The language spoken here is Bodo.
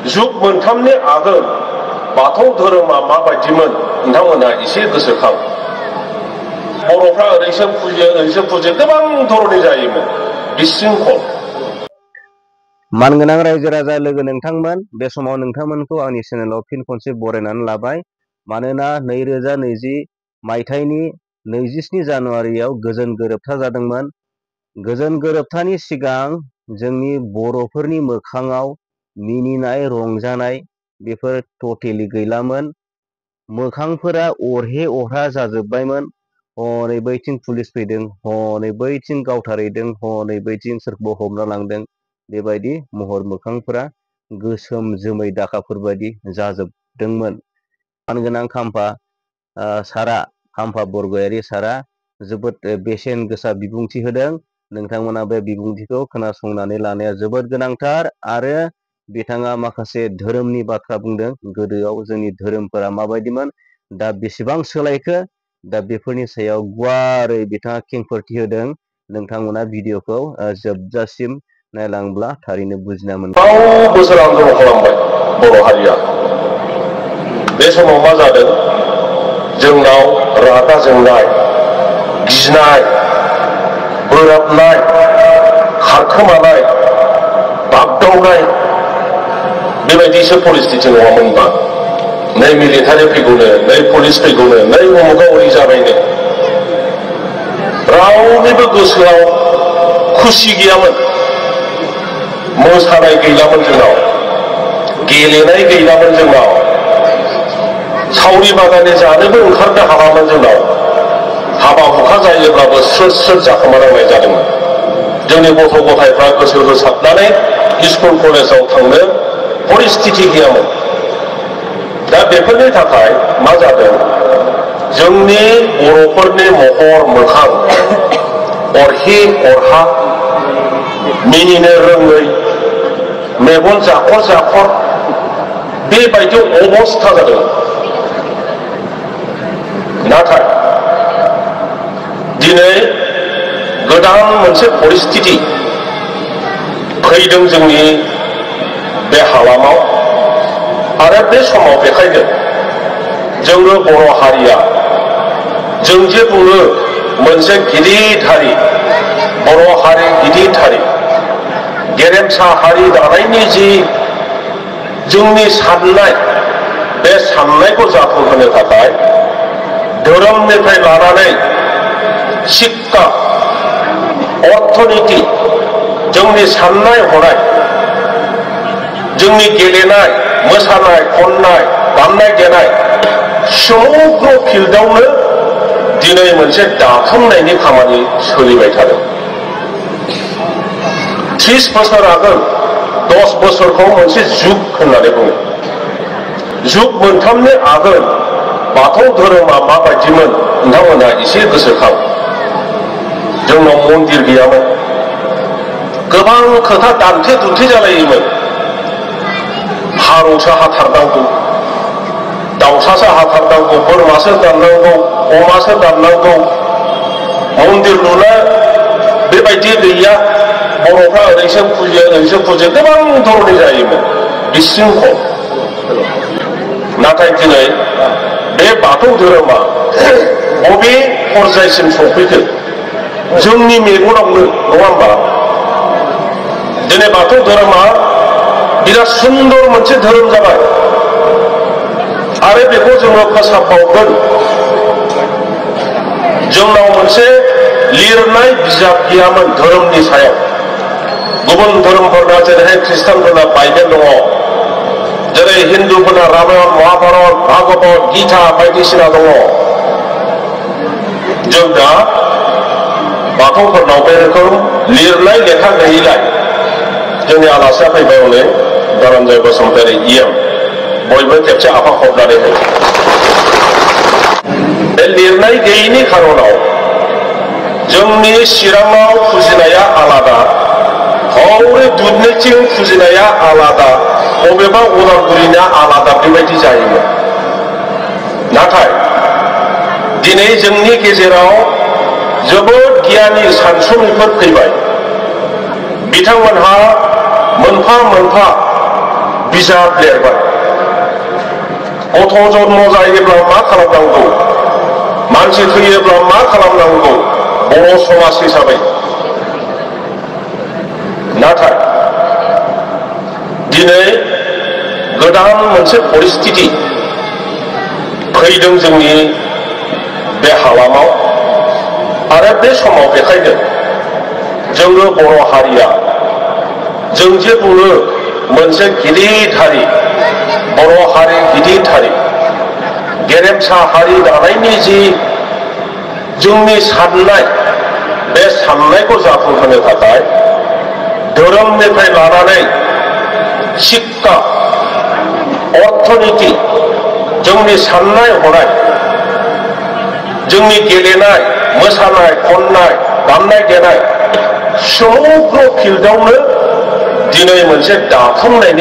जुग मोनथामनि आगोल बाथौ धोरोमा माबायदिमोन नोंथांमोना एसे गोसोखां। बर'फ्रा ओरैसो फुजियो गोबां धरनि जायोमोन बिशृंखल। मानगोनां रायजो राजा लोगो नोंथांमोन, बे समाव नोंथांमोनखौ आंनि चेनेलाव फिन खनसे बरायनानै लाबाय। मानोना 2020 मायथाइनि 27 जानुवारियाव गोजोन गोरोबथा जादोंमोन। गोजोन गोरोबथानि सिगां जोंनि बर'फोरनि मोखाङाव मिनिनाय रंजानाय बेफोर टटेलि गैलामोन। मोखांफोरा अरहे अरहा जाजोब्बायमोन। हनै बैथिं पुलिस फैदों, हनै बैथिं गावथारहैदों, हनै बैथिं सोरखौबा हमना लांदों। बेबायदि महर मोखांफोरा गोसोम जोमै दाखाफोरबायदि जाजोबदोंमोन। मानगोनां खाम्फा सारा, खाम्फा बरगयारि सारा जोबोद बेसेन गोसा बिबुंथि होदों। नोंथांमोना बे बिबुंथिखौ खोनासंनानै लानाया जोबोद गोनांथार। आरो बिथाङा माखासे धोरोमनि बाथ्रा बुंदों। गोदोआव जोंनि धोरोमफोरा माबायदिमोन, दा बेसेबां सोलायखो, दा बेफोरनि सायाव गुवारै बिथाङा खेंफोरथि होदों। नोंथांमोना भिडिअखौ जोबजासिम नायलांब्ला थारैनो बुजिना मोनगोन। बोसोर आन्दलन खालामबाय बर' हारिया। बे समाव मा जादों, जोंनाव रागा जोंनाय, गिनाय, बोराबनाय, खारखोमानाय, बागदावनाय बेबायदिसो परिस्थिति नङामोनबा। नै मिलिटारि फैगौनो, नै पुलिस फैगौनो, नै उमुगा ओरै जाबायनो रावनिबो गोसोआव खुसि गैयामोन। मोसानाय गैलामोन जोंनाव, गेलेनाय गैलामोन जोंनाव, सावरि बादालि जानोबो ओंखारनो हालामोन जोंनाव। हाबा हुखा जायोब्लाबो स्रोद स्रोद जाखोमानांनाय जादोंमोन। जोंनि गथ' गथायफ्रा गोसो होसाबनानै स्कुल कलेजाव थांनो परिस्थिति गैयामोन। दा बेफोरनि थाखाय मा जादों, जोंनि बर'फोरनि महर मोखां अरहे अरहा, मिनिनो रोङै, मेगन जाखर जाखर बेबायदि अबस्था जादों। नाथाय दिनै गोदान मोनसे परिस्थिति फैदों जोंनि बे हालामाव। आरो बे समाव बेखायनो जोङो बर' हारिया, जों जे बुङो मोनसे गिदिर हारि, बर' हारि गिदिर हारि, गेरेमसा हारि दानायनि जि जोंनि साननाय, बे साननायखौ जाफुंहोनो थाखाय धोरोमनिफ्राय लानानै शिक्षा, अर्थनीति, जोंनि साननाय हनाय, जोंनि गेलेनाय, मोसानाय, खननाय, दामनाय देनाय समग्र फिल्डआवनो दिनै मोनसे दाफुंनायनि खामानि सोलिबाय थादों। 30 बोसोर आगोल 10 बोसोरखौ मोनसे जुग होननानै बुङो। जुग मोनथामनि आगोल बाथौ धोरोमा माबायदिमोन नोंथांमोना एसे गोसोखां। जोंनाव मन्दिर गैयामोन। गोबां खोथा दान्थे दुन्थे जालायोमोन। फारौसो हाथारनांगौ, दाउसासो हाथारनांगौ, बोरमासो दाननांगौ, अमासो दाननांगौ, मन्दिर लुनो बेबायदि गैया, बर'फ्रा ओरैसो फुजियो गोबां धरनि जायोमोन बिशृंखल। नाथाय दिनै बे बाथौ धोरोमा बबे पर्यायसिम सफैखो जोंनि मेगनावनो, नङा होमबा? दिनै बाथौ धोरोमा बिराद सुन्दर मोनसे धोरोम जाबाय। आरो बेखौ जोङो फोसाबबावगोन। जोंनाव मोनसे लिरनाय बिजाब गैयामोन धोरोमनि सायाव। गुबुन धोरोमफोरना जेरैहाय ख्रिस्टानफोरना बाइबेल दङ, जेरै हिन्दुफोरना रामायण, महाभारत, भागवत, गीता बायदिसिना दङ। जों दा बाथौफोरनाव बे रोखोम लिरनाय लेखा गैयैलाय जोंनि आलासिया फैबाय हनै धनन्जय बसुमतारी इएम, बयबो खेबसे आफा खबनानै होयो। बे लिरनाय गैयैनि खारनाव जोंनि चिराङाव फुजिनाया आलादा, हौरै दुधनैथिं फुजिनाया आलादा, बबेबा उदालगुरिना आलादा बेबायदि जायोमोन। नाथाय दिनै जोंनि गेजेराव जोबोद गियानि सानसुमैफोर फैबाय। बिथांमोनहा मोनफा मोनफा बिजाब लिरबाय गथ' जन्म जायोब्ला मा खालामनांगौ मानसि थैयोब्ला मा खालामनांगौ बर' समाज हिसाबै नाथाय दिनै गोदान मोनसे परिस्थिति फैदों जोंनि बे हालामाव आरो बे समाव बेखायनो जोङो बर' हारिया जों जे बुङो मोनसे गिदिर हारि बर' हारि गिदिर हारि गेरेमसा हारि दानायनि जि जोंनि साननाय बे साननायखौ जाफुंहोनो थाखाय धोरोमनिफ्राय लानानै शिक्षा अर्थनीति जोंनि साननाय हनाय जोंनि गेलेनाय मोसानाय खननाय दामनाय देनाय समग्र फिल्डआवनो दिनै मोनसे दाफुंनायनि